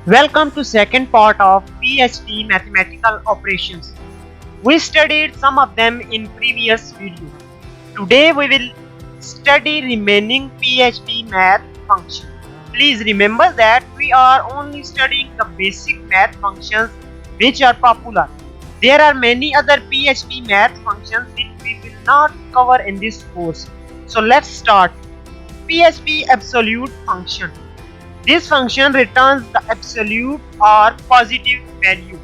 Welcome to second part of PHP mathematical operations. We studied some of them in previous video. Today we will study remaining PHP math functions. Please remember that we are only studying the basic math functions which are popular. There are many other PHP math functions which we will not cover in this course. So let's start. PHP absolute function. This function returns the absolute or positive value.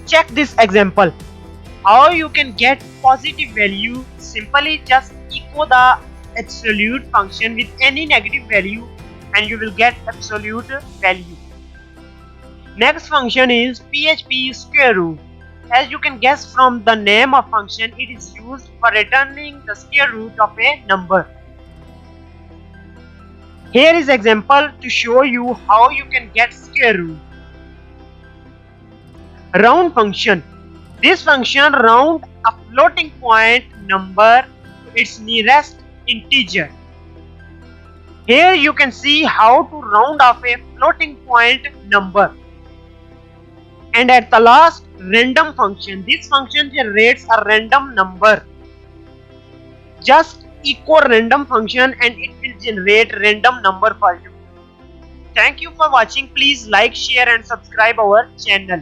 Check this example. How you can get positive value? Simply just echo the absolute function with any negative value and you will get absolute value. Next function is PHP square root. As you can guess from the name of function, it is used for returning the square root of a number. Here is example to show you how you can get square root. Round function. This function round a floating point number to its nearest integer. Here you can see how to round off a floating point number. And at the last, random function. This function generates a random number. Just echo random function and it will generate random number for you. Thank you for watching. Please like, share and subscribe our channel.